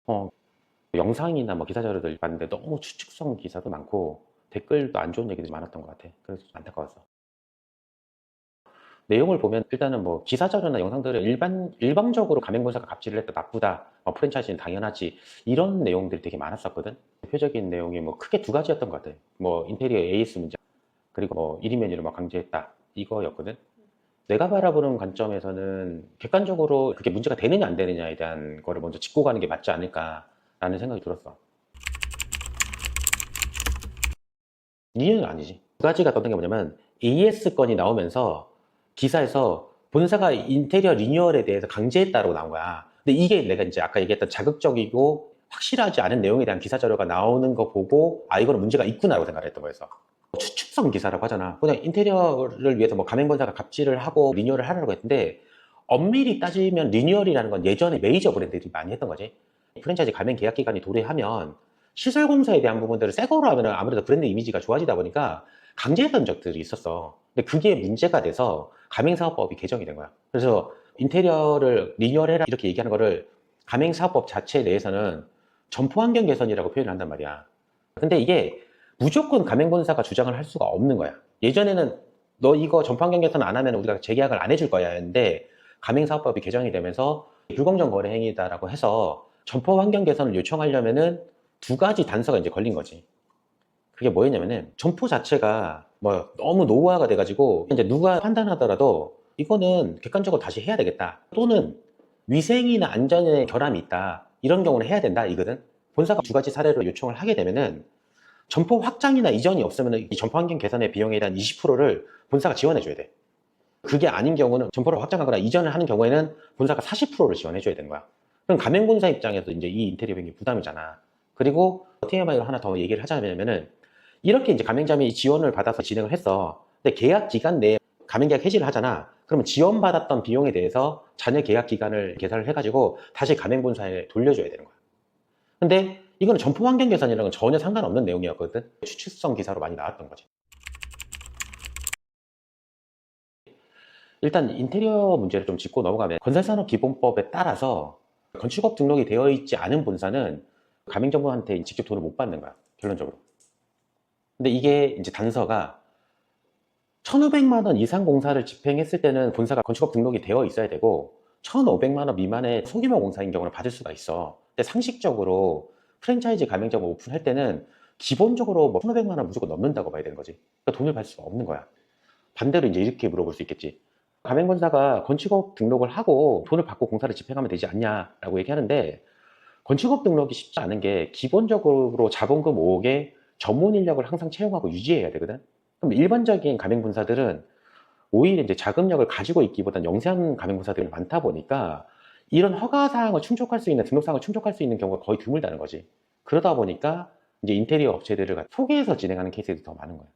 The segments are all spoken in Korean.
어, 영상이나 뭐 기사 자료들 봤는데 너무 추측성 기사도 많고 댓글도 안 좋은 얘기들이 많았던 것 같아. 그래서 좀 안타까웠어. 내용을 보면 일단은 뭐 기사 자료나 영상들은 일방적으로 가맹본사가 갑질을 했다, 나쁘다, 프랜차이즈는 당연하지, 이런 내용들이 되게 많았었거든. 대표적인 내용이 뭐 크게 두 가지였던 것 같아. 뭐 인테리어 AS 문제, 그리고 뭐 1인 메뉴를 막 강제했다, 이거였거든. 내가 바라보는 관점에서는 객관적으로 그게 문제가 되느냐 안 되느냐에 대한 거를 먼저 짚고 가는 게 맞지 않을까라는 생각이 들었어. 이해는 아니지. 두 가지가 떴던 게 뭐냐면 AS 건이 나오면서 기사에서 본사가 인테리어 리뉴얼에 대해서 강제했다라고 나온 거야. 근데 이게 내가 이제 아까 얘기했던 자극적이고 확실하지 않은 내용에 대한 기사 자료가 나오는 거 보고 아, 이거는 문제가 있구나라고 생각을 했던 거였어. 추측성 기사라고 하잖아. 그냥 인테리어를 위해서 뭐 가맹본사가 갑질을 하고 리뉴얼을 하려고 했는데 엄밀히 따지면 리뉴얼이라는 건 예전에 메이저 브랜드들이 많이 했던 거지. 프랜차이즈 가맹 계약 기간이 도래하면 시설 공사에 대한 부분들을 새 거로 하면 아무래도 브랜드 이미지가 좋아지다 보니까 강제했던 적들이 있었어. 근데 그게 문제가 돼서 가맹사업법이 개정이 된 거야. 그래서 인테리어를 리뉴얼해라 이렇게 얘기하는 거를 가맹사업법 자체 내에서는 점포 환경 개선이라고 표현을 한단 말이야. 근데 이게 무조건 가맹본사가 주장을 할 수가 없는 거야. 예전에는 너 이거 점포 환경 개선 안 하면 우리가 재계약을 안 해줄 거야 했는데 가맹사업법이 개정이 되면서 불공정 거래 행위다라고 해서 점포 환경 개선을 요청하려면은 두 가지 단서가 이제 걸린 거지. 그게 뭐였냐면은 점포 자체가 뭐 너무 노후화가 돼가지고 이제 누가 판단하더라도 이거는 객관적으로 다시 해야 되겠다, 또는 위생이나 안전에 결함이 있다, 이런 경우는 해야 된다 이거든. 본사가 두 가지 사례로 요청을 하게 되면은 점포 확장이나 이전이 없으면 이 점포 환경 개선의 비용에 대한 20%를 본사가 지원해 줘야 돼. 그게 아닌 경우는 점포를 확장하거나 이전을 하는 경우에는 본사가 40%를 지원해 줘야 되는 거야. 그럼 가맹본사 입장에서 이제 이 인테리어 비용이 부담이잖아. 그리고 TMI로 하나 더 얘기를 하자면은 이렇게 이제 가맹점이 지원을 받아서 진행을 했어. 근데 계약 기간 내에 가맹계약 해지를 하잖아. 그러면 지원받았던 비용에 대해서 잔여 계약 기간을 계산을 해가지고 다시 가맹본사에 돌려줘야 되는 거야. 근데 이거는 점포 환경 개선이라는 건 전혀 상관없는 내용이었거든. 추측성 기사로 많이 나왔던 거지. 일단 인테리어 문제를 좀 짚고 넘어가면 건설산업기본법에 따라서 건축업 등록이 되어 있지 않은 본사는 가맹점포한테 직접 돈을 못 받는 거야, 결론적으로. 근데 이게 이제 단서가 1,500만 원 이상 공사를 집행했을 때는 본사가 건축업 등록이 되어 있어야 되고 1,500만 원 미만의 소규모 공사인 경우는 받을 수가 있어. 근데 상식적으로 프랜차이즈 가맹점을 오픈할 때는 기본적으로 뭐 1,500만 원 무조건 넘는다고 봐야 되는 거지. 그러니까 돈을 받을 수가 없는 거야. 반대로 이제 이렇게 물어볼 수 있겠지. 가맹본사가 건축업 등록을 하고 돈을 받고 공사를 집행하면 되지 않냐라고 얘기하는데, 건축업 등록이 쉽지 않은 게 기본적으로 자본금 5억에 전문 인력을 항상 채용하고 유지해야 되거든. 그럼 일반적인 가맹본사들은 오히려 이제 자금력을 가지고 있기보단 영세한 가맹본사들이 많다 보니까 이런 허가 사항을 충족할 수 있는, 등록 사항을 충족할 수 있는 경우가 거의 드물다는 거지. 그러다 보니까 이제 인테리어 업체들을 소개해서 진행하는 케이스들이 더 많은 거야.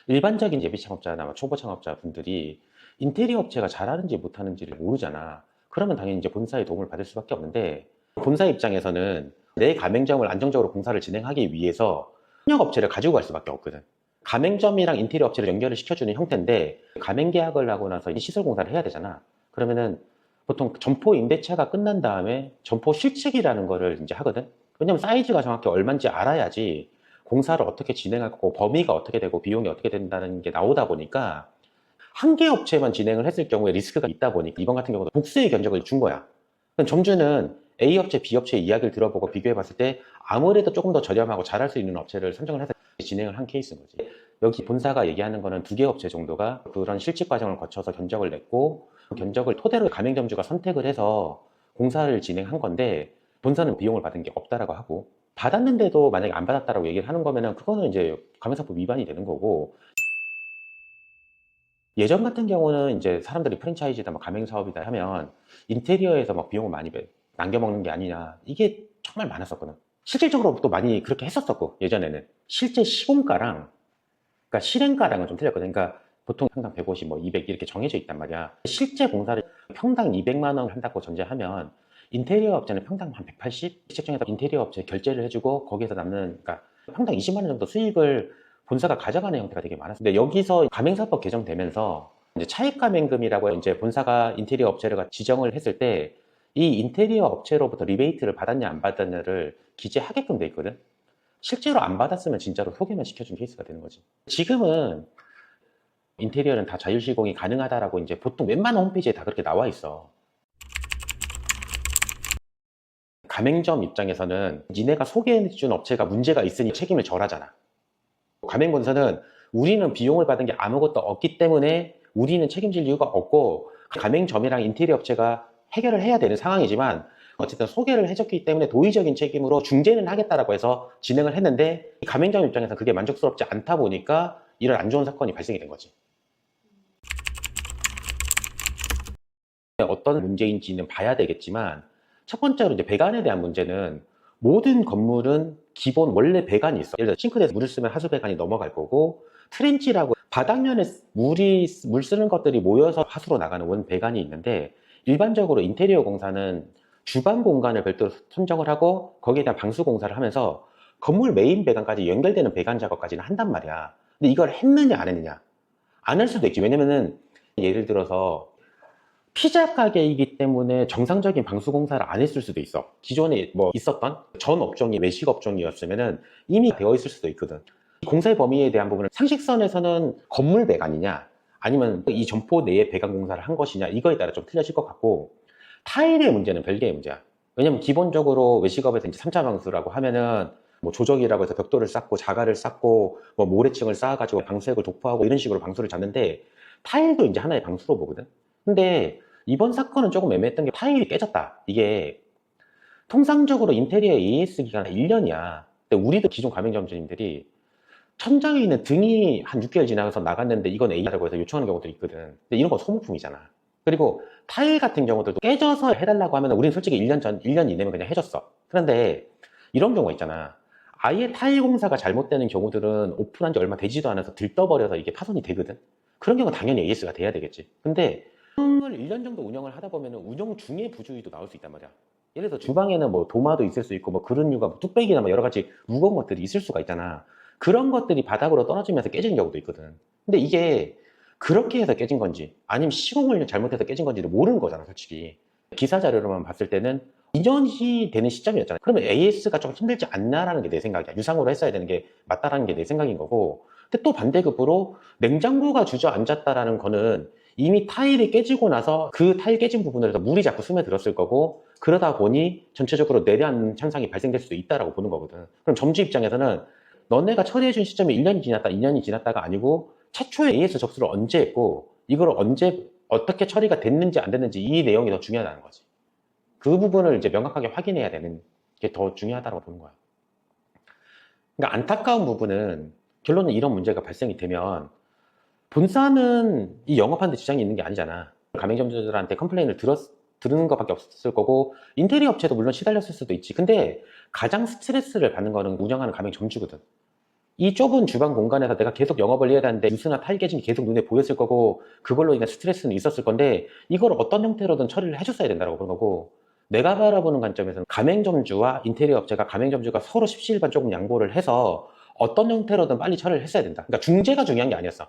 일반적인 예비 창업자나 초보 창업자 분들이 인테리어 업체가 잘하는지 못하는지를 모르잖아. 그러면 당연히 이제 본사의 도움을 받을 수밖에 없는데, 본사 입장에서는 내 가맹점을 안정적으로 공사를 진행하기 위해서 협력 업체를 가지고 갈 수밖에 없거든. 가맹점이랑 인테리어 업체를 연결을 시켜주는 형태인데, 가맹 계약을 하고 나서 이 시설 공사를 해야 되잖아. 그러면은 보통 점포 임대차가 끝난 다음에 점포 실측이라는 거를 이제 하거든. 왜냐면 사이즈가 정확히 얼마인지 알아야지 공사를 어떻게 진행할 거고 범위가 어떻게 되고 비용이 어떻게 된다는 게 나오다 보니까, 한 개 업체만 진행을 했을 경우에 리스크가 있다 보니까 이번 같은 경우도 복수의 견적을 준 거야. 그럼 점주는 A 업체, B 업체의 이야기를 들어보고 비교해 봤을 때 아무래도 조금 더 저렴하고 잘할 수 있는 업체를 선정을 해서 진행을 한 케이스인 거지. 여기 본사가 얘기하는 거는 두 개 업체 정도가 그런 실직 과정을 거쳐서 견적을 냈고, 그 견적을 토대로 가맹점주가 선택을 해서 공사를 진행한 건데, 본사는 비용을 받은 게 없다라고 하고, 받았는데도 만약에 안 받았다라고 얘기를 하는 거면은 그거는 이제 가맹사법 위반이 되는 거고. 예전 같은 경우는 이제 사람들이 프랜차이즈다 뭐 가맹 사업이다 하면 인테리어에서 막 비용을 많이 남겨먹는 게 아니냐, 이게 정말 많았었거든. 실질적으로 또 많이 그렇게 했었었고, 예전에는 실제 시공가랑 그러니까 실행가랑은 좀 틀렸거든. 그러니까 보통 평당 150, 뭐 200 이렇게 정해져 있단 말이야. 실제 공사를 평당 200만 원 한다고 전제하면 인테리어 업체는 평당 한 180? 시청에서 인테리어 업체 결제를 해주고 거기에서 남는, 그러니까 평당 20만 원 정도 수익을 본사가 가져가는 형태가 되게 많았어요. 근데 여기서 가맹사법 개정되면서 이제 차익 감행금이라고 이제 본사가 인테리어 업체를 지정을 했을 때 이 인테리어 업체로부터 리베이트를 받았냐 안 받았냐를 기재하게끔 돼 있거든. 실제로 안 받았으면 진짜로 소개만 시켜준 케이스가 되는 거지. 지금은 인테리어는 다 자율 시공이 가능하다라고 이제 보통 웬만한 홈페이지에 다 그렇게 나와 있어. 가맹점 입장에서는 니네가 소개해준 업체가 문제가 있으니 책임을 져라잖아. 가맹본사는 우리는 비용을 받은 게 아무것도 없기 때문에 우리는 책임질 이유가 없고 가맹점이랑 인테리어 업체가 해결을 해야 되는 상황이지만 어쨌든 소개를 해줬기 때문에 도의적인 책임으로 중재는 하겠다라고 해서 진행을 했는데 가맹점 입장에서 그게 만족스럽지 않다 보니까 이런 안 좋은 사건이 발생이 된 거지. 어떤 문제인지는 봐야 되겠지만 첫 번째로 이제 배관에 대한 문제는 모든 건물은 기본 원래 배관이 있어. 예를 들어 싱크대에서 물을 쓰면 하수 배관이 넘어갈 거고 트렌치라고 바닥면에 물 쓰는 것들이 모여서 하수로 나가는 원 배관이 있는데 일반적으로 인테리어 공사는 주방 공간을 별도로 선정을 하고 거기에 대한 방수 공사를 하면서 건물 메인 배관까지 연결되는 배관 작업까지는 한단 말이야. 근데 이걸 했느냐 안 했느냐? 안 할 수도 있지. 왜냐면은 예를 들어서 피자 가게이기 때문에 정상적인 방수 공사를 안 했을 수도 있어. 기존에 뭐 있었던 전 업종이 외식 업종이었으면은 이미 되어 있을 수도 있거든. 공사의 범위에 대한 부분은 상식선에서는 건물 배관이냐 아니면 이 점포 내에 배관 공사를 한 것이냐 이거에 따라 좀 틀려질 것 같고 타일의 문제는 별개의 문제야. 왜냐면 기본적으로 외식업에서 이제 3차 방수라고 하면은 뭐 조적이라고 해서 벽돌을 쌓고 자갈을 쌓고 뭐 모래층을 쌓아가지고 방수액을 도포하고 이런 식으로 방수를 잡는데 타일도 이제 하나의 방수로 보거든. 근데 이번 사건은 조금 애매했던 게 타일이 깨졌다. 이게 통상적으로 인테리어 AS 기간은 1년이야. 근데 우리도 기존 가맹점주님들이 천장에 있는 등이 한 6개월 지나서 나갔는데 이건 A라고 해서 요청하는 경우도 있거든. 근데 이런 건 소모품이잖아. 그리고 타일 같은 경우들도 깨져서 해달라고 하면 우리는 솔직히 1년 이내면 그냥 해줬어. 그런데 이런 경우가 있잖아. 아예 타일 공사가 잘못되는 경우들은 오픈한 지 얼마 되지도 않아서 들떠버려서 이게 파손이 되거든. 그런 경우는 당연히 AS가 돼야 되겠지. 근데 운영을 1년 정도 운영을 하다 보면 운영 중에 부주의도 나올 수 있단 말이야. 예를 들어서 주방에는 뭐 도마도 있을 수 있고 뭐 그릇류가 뭐 뚝배기나 뭐 여러 가지 무거운 것들이 있을 수가 있잖아. 그런 것들이 바닥으로 떨어지면서 깨지는 경우도 있거든. 근데 이게 그렇게 해서 깨진 건지 아니면 시공을 잘못해서 깨진 건지를 모르는 거잖아, 솔직히. 기사 자료로만 봤을 때는 2년이 되는 시점이었잖아. 그러면 AS가 좀 힘들지 않나라는 게 내 생각이야. 유상으로 했어야 되는 게 맞다라는 게 내 생각인 거고. 근데 또 반대급부로 냉장고가 주저앉았다라는 거는 이미 타일이 깨지고 나서 그 타일 깨진 부분에서 물이 자꾸 스며들었을 거고 그러다 보니 전체적으로 내려앉는 현상이 발생될 수도 있다라고 보는 거거든. 그럼 점주 입장에서는 너네가 처리해준 시점이 1년이 지났다, 2년이 지났다가 아니고 최초에 AS 접수를 언제 했고 이걸 언제 어떻게 처리가 됐는지 안 됐는지 이 내용이 더 중요하다는 거지. 그 부분을 이제 명확하게 확인해야 되는 게 더 중요하다고 보는 거야. 그러니까 안타까운 부분은 결론은 이런 문제가 발생이 되면 본사는 이 영업하는데 지장이 있는 게 아니잖아. 가맹점주들한테 컴플레인을 들은 것밖에 없을 거고 인테리어 업체도 물론 시달렸을 수도 있지. 근데 가장 스트레스를 받는 거는 운영하는 가맹점주거든. 이 좁은 주방 공간에서 내가 계속 영업을 해야 되는데 누수나 타일 깨짐이 계속 눈에 보였을 거고 그걸로 인한 스트레스는 있었을 건데 이걸 어떤 형태로든 처리를 해줬어야 된다고 그런 거고 내가 바라보는 관점에서는 가맹점주와 인테리어 업체가 가맹점주가 서로 십시일반 조금 양보를 해서 어떤 형태로든 빨리 처리를 했어야 된다. 그러니까 중재가 중요한 게 아니었어.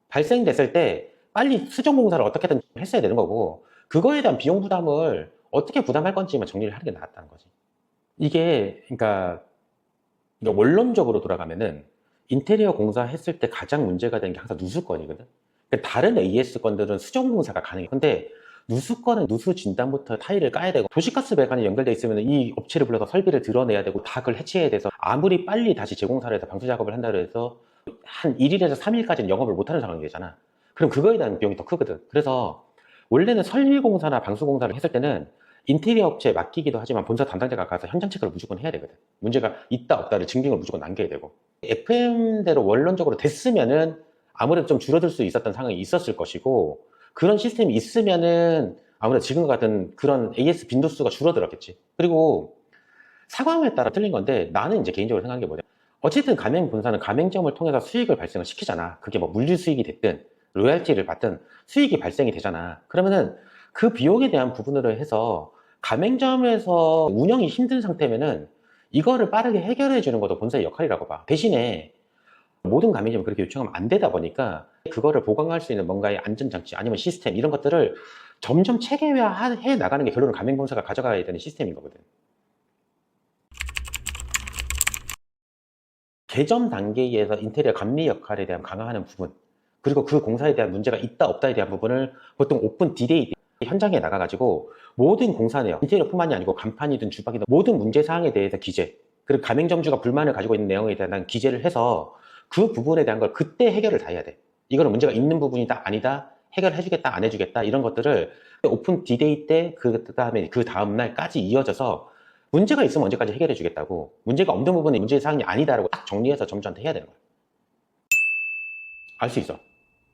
발생됐을 때 빨리 수정 공사를 어떻게든 했어야 되는 거고 그거에 대한 비용 부담을 어떻게 부담할 건지만 정리를 하는 게 나았다는 거지. 이게 그러니까 원론적으로 돌아가면은 인테리어 공사 했을 때 가장 문제가 되는 게 항상 누수건이거든. 그러니까 다른 AS 건들은 수정 공사가 가능해. 근데 누수건은 누수 진단부터 타일을 까야 되고 도시가스 배관이 연결돼 있으면 이 업체를 불러서 설비를 드러내야 되고 다 그걸 해체해야 돼서 아무리 빨리 다시 재공사를 해서 방수 작업을 한다고 해서 한 1일에서 3일까지는 영업을 못하는 상황이 되잖아. 그럼 그거에 대한 비용이 더 크거든. 그래서 원래는 설비공사나 방수공사를 했을 때는 인테리어 업체에 맡기기도 하지만 본사 담당자가 가서 현장 체크를 무조건 해야 되거든. 문제가 있다 없다를 증빙을 무조건 남겨야 되고 FM대로 원론적으로 됐으면은 아무래도 좀 줄어들 수 있었던 상황이 있었을 것이고 그런 시스템이 있으면은 아무래도 지금 같은 그런 AS 빈도수가 줄어들었겠지. 그리고 상황에 따라 틀린 건데 나는 이제 개인적으로 생각한 게 뭐냐, 어쨌든 가맹 본사는 가맹점을 통해서 수익을 발생을 시키잖아. 그게 뭐 물류 수익이 됐든 로얄티를 받든 수익이 발생이 되잖아. 그러면은 그 비용에 대한 부분으로 해서 가맹점에서 운영이 힘든 상태면은 이거를 빠르게 해결해 주는 것도 본사의 역할이라고 봐. 대신에 모든 가맹점이 그렇게 요청하면 안 되다 보니까 그거를 보강할 수 있는 뭔가의 안전장치 아니면 시스템 이런 것들을 점점 체계화해 나가는 게 결론은 가맹본사가 가져가야 되는 시스템인 거거든. 개점 단계에서 인테리어 감리 역할에 대한 강화하는 부분, 그리고 그 공사에 대한 문제가 있다 없다에 대한 부분을 보통 오픈 디데이 현장에 나가가지고 모든 공사 내용, 인테리어뿐만이 아니고 간판이든 주방이든 모든 문제사항에 대해서 기재, 그리고 가맹점주가 불만을 가지고 있는 내용에 대한 기재를 해서 그 부분에 대한 걸 그때 해결을 다 해야 돼. 이거는 문제가 있는 부분이다 아니다, 해결해주겠다 안 해주겠다 이런 것들을 오픈 디데이 때 그 다음에 그 다음날까지 이어져서 문제가 있으면 언제까지 해결해 주겠다고, 문제가 없는 부분이 문제사항이 아니다라고 딱 정리해서 점주한테 해야 되는 거야. 알 수 있어.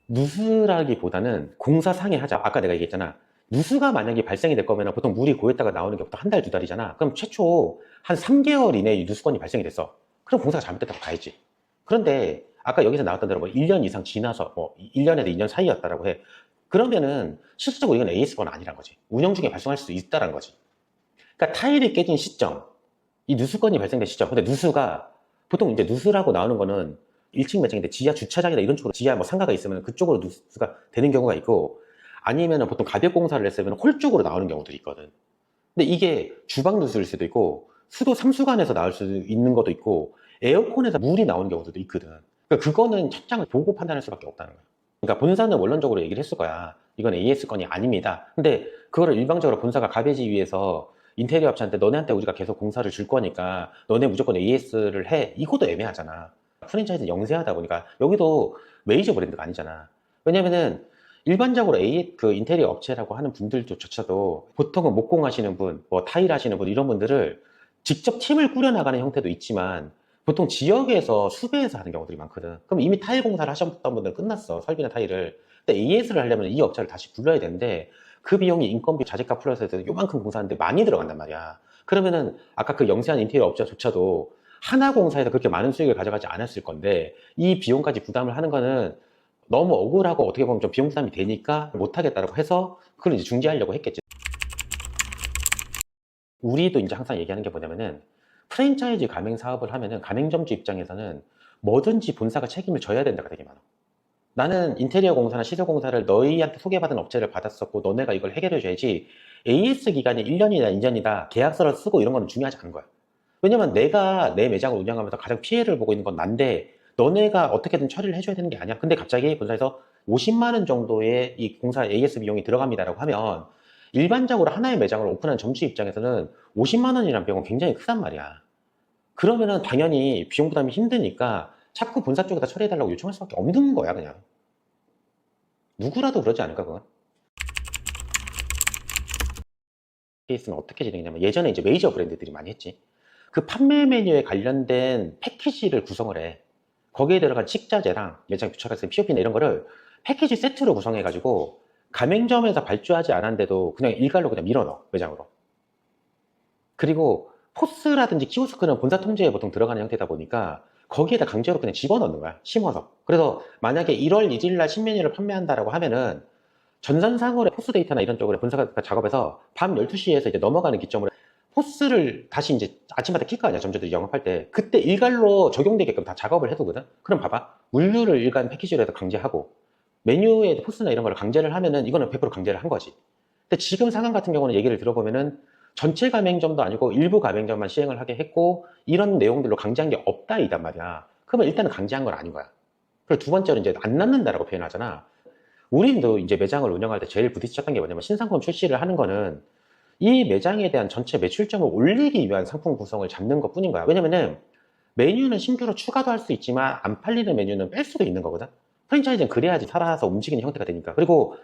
누수라기보다는 공사상해 하자. 아까 내가 얘기했잖아. 누수가 만약에 발생이 될 거면 보통 물이 고였다가 나오는 게 보통 한 달, 두 달이잖아. 그럼 최초 한 3개월 이내에 누수건이 발생이 됐어. 그럼 공사가 잘못됐다고 봐야지. 그런데 아까 여기서 나왔던 대로 뭐 1년 이상 지나서 뭐 1년에서 2년 사이였다라고 해. 그러면은 실질적으로 이건 AS건은 아니란 거지. 운영 중에 발생할 수도 있다라는 거지. 그러니까 타일이 깨진 시점, 이 누수건이 발생된 시점. 근데 누수가 보통 이제 누수라고 나오는 거는 1층 매장인데 지하 주차장이나 이런 쪽으로 지하 뭐 상가가 있으면 그쪽으로 누수가 되는 경우가 있고, 아니면은 보통 가벽 공사를 했으면 홀 쪽으로 나오는 경우들이 있거든. 근데 이게 주방 누수일 수도 있고 수도 상수관에서 나올 수도 있는 것도 있고 에어컨에서 물이 나오는 경우도 있거든. 그러니까 그거는 천장을 보고 판단할 수밖에 없다는 거야. 그러니까 본사는 원론적으로 얘기를 했을 거야. 이건 AS건이 아닙니다. 근데 그거를 일방적으로 본사가 가베지 위해서 인테리어 업체한테 너네한테 우리가 계속 공사를 줄 거니까 너네 무조건 AS를 해. 이것도 애매하잖아. 프랜차이즈 영세하다 보니까 여기도 메이저 브랜드가 아니잖아. 왜냐면은 일반적으로 그 인테리어 업체라고 하는 분들조차도 보통은 목공 하시는 분, 뭐 타일 하시는 분 이런 분들을 직접 팀을 꾸려나가는 형태도 있지만 보통 지역에서 수배해서 하는 경우들이 많거든. 그럼 이미 타일 공사를 하셨던 분들은 끝났어. 설비나 타일을. 근데 AS를 하려면 이 업체를 다시 불러야 되는데 그 비용이 인건비, 자재값 플러스해서 요만큼 공사하는데 많이 들어간단 말이야. 그러면은 아까 그 영세한 인테리어 업체조차도 하나 공사에서 그렇게 많은 수익을 가져가지 않았을 건데 이 비용까지 부담을 하는 거는 너무 억울하고 어떻게 보면 좀 비용 부담이 되니까 못하겠다라고 해서 그걸 이제 중지하려고 했겠지. 우리도 이제 항상 얘기하는 게 뭐냐면은 프랜차이즈 가맹 사업을 하면은 가맹점주 입장에서는 뭐든지 본사가 책임을 져야 된다가 되게 많아. 나는 인테리어 공사나 시설 공사를 너희한테 소개받은 업체를 받았었고 너네가 이걸 해결해 줘야지 AS 기간이 1년이나 2년이다 계약서를 쓰고 이런 거는 중요하지 않은 거야. 왜냐면 내가 내 매장을 운영하면서 가장 피해를 보고 있는 건 난데 너네가 어떻게든 처리를 해줘야 되는 게 아니야. 근데 갑자기 본사에서 50만 원 정도의 이 공사 AS 비용이 들어갑니다라고 하면 일반적으로 하나의 매장을 오픈한 점주 입장에서는 50만 원이라는 비용은 굉장히 크단 말이야. 그러면은 당연히 비용 부담이 힘드니까 자꾸 본사 쪽에다 처리해달라고 요청할 수밖에 없는 거야, 그냥. 누구라도 그러지 않을까, 그건? 케이스는 어떻게 진행했냐면 예전에 이제 메이저 브랜드들이 많이 했지. 그 판매 메뉴에 관련된 패키지를 구성을 해. 거기에 들어간 식자재랑 매장 부착할 POP나 이런 거를 패키지 세트로 구성해가지고 가맹점에서 발주하지 않았는데도 그냥 일괄로 그냥 밀어넣어, 매장으로. 그리고 포스라든지 키오스크는 본사 통제에 보통 들어가는 형태다 보니까 거기에다 강제로 그냥 집어넣는 거야, 심어서. 그래서 만약에 1월 2일 날 신메뉴를 판매한다라고 하면은 전산상으로 포스 데이터나 이런 쪽으로 본사가 작업해서 밤 12시에서 이제 넘어가는 기점으로 포스를 다시 이제 아침마다 킬 거 아니야, 점주들이 영업할 때. 그때 일괄로 적용되게끔 다 작업을 해두거든. 그럼 봐봐, 물류를 일간 패키지로 해서 강제하고 메뉴에 포스나 이런 걸 강제를 하면은 이거는 100% 강제를 한 거지. 근데 지금 상황 같은 경우는 얘기를 들어보면은 전체 가맹점도 아니고 일부 가맹점만 시행을 하게 했고 이런 내용들로 강제한 게 없다 이단 말이야. 그러면 일단은 강제한 건 아닌 거야. 그리고 두 번째로 이제 안 낳는다라고 표현하잖아. 우리도 이제 매장을 운영할 때 제일 부딪혔던 게 뭐냐면 신상품 출시를 하는 거는 이 매장에 대한 전체 매출점을 올리기 위한 상품 구성을 잡는 것 뿐인 거야. 왜냐면은 메뉴는 신규로 추가도 할 수 있지만 안 팔리는 메뉴는 뺄 수도 있는 거거든. 프랜차이즈는 그래야지 살아서 움직이는 형태가 되니까. 그리고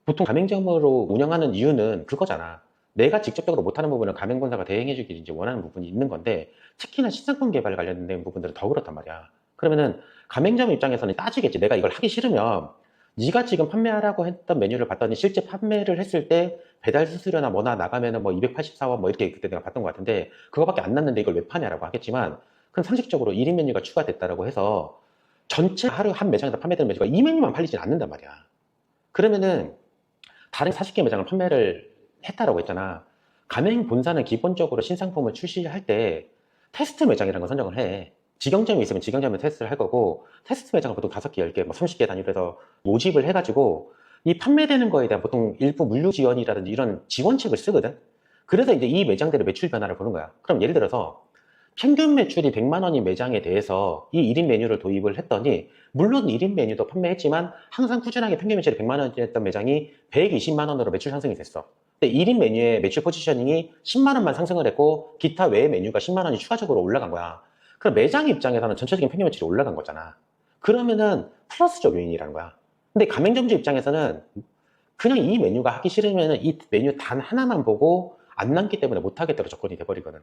보통 가맹점으로 운영하는 이유는 그거잖아. 내가 직접적으로 못하는 부분을 가맹본사가 대행해주길 이제 원하는 부분이 있는 건데 특히나 신상품 개발 관련된 부분들은 더 그렇단 말이야. 그러면은 가맹점 입장에서는 따지겠지. 내가 이걸 하기 싫으면 네가 지금 판매하라고 했던 메뉴를 봤더니 실제 판매를 했을 때 배달 수수료나 뭐나 나가면은 뭐 284원 뭐 이렇게 그때 내가 봤던 것 같은데 그거밖에 안 났는데 이걸 왜 파냐라고 하겠지만 그럼 상식적으로 1인 메뉴가 추가됐다라고 해서 전체 하루 한 매장에서 판매되는 메뉴가 이 메뉴만 팔리진 않는단 말이야. 그러면은 다른 40개 매장을 판매를 했다라고 했잖아. 가맹 본사는 기본적으로 신상품을 출시할 때 테스트 매장이라는 걸 선정을 해. 직영점이 있으면 직영점에 테스트를 할 거고, 테스트 매장을 보통 5개, 10개, 뭐 30개 단위로 해서 모집을 해가지고 이 판매되는 거에 대한 보통 일부 물류 지원이라든지 이런 지원책을 쓰거든. 그래서 이제 이 매장들의 매출 변화를 보는 거야. 그럼 예를 들어서 평균 매출이 100만 원인 매장에 대해서 이 1인 메뉴를 도입을 했더니, 물론 1인 메뉴도 판매했지만 항상 꾸준하게 평균 매출이 100만 원이었던 매장이 120만 원으로 매출 상승이 됐어. 근데 1인 메뉴의 매출 포지셔닝이 10만 원만 상승을 했고 기타 외의 메뉴가 10만 원이 추가적으로 올라간 거야. 그럼 매장 입장에서는 전체적인 평균 매출이 올라간 거잖아. 그러면은 플러스적 요인이라는 거야. 근데 가맹점주 입장에서는 그냥 이 메뉴가 하기 싫으면 이 메뉴 단 하나만 보고 안 남기 때문에 못 하겠다고 조건이 돼버리거든.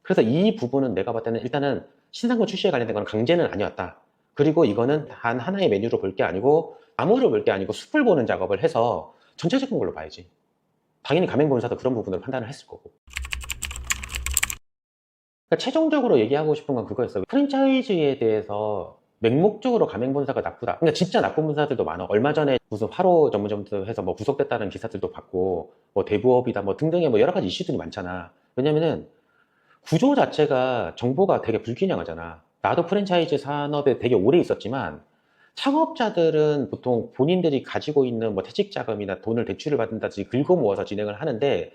그래서 이 부분은 내가 봤을 때는 일단은 신상품 출시에 관련된 건 강제는 아니었다. 그리고 이거는 단 하나의 메뉴로 볼 게 아니고 나무를 볼 게 아니고 숲을 보는 작업을 해서 전체적인 걸로 봐야지. 당연히 가맹본사도 그런 부분으로 판단을 했을 거고. 그러니까 최종적으로 얘기하고 싶은 건 그거였어. 프랜차이즈에 대해서 맹목적으로 가맹본사가 나쁘다. 그러니까 진짜 나쁜 본사들도 많아. 얼마 전에 무슨 화로 전문점도 해서 뭐 구속됐다는 기사들도 봤고, 뭐 대부업이다 뭐 등등의 뭐 여러 가지 이슈들이 많잖아. 왜냐면은 구조 자체가 정보가 되게 불균형하잖아. 나도 프랜차이즈 산업에 되게 오래 있었지만 창업자들은 보통 본인들이 가지고 있는 뭐 퇴직 자금이나 돈을 대출을 받는다든지 긁어 모아서 진행을 하는데,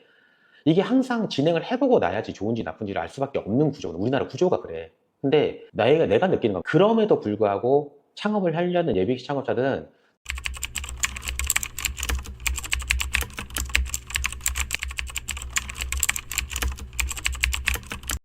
이게 항상 진행을 해보고 나야지 좋은지 나쁜지를 알 수밖에 없는 구조거든. 우리나라 구조가 그래. 근데 내가 느끼는 건, 그럼에도 불구하고 창업을 하려는 예비 창업자들은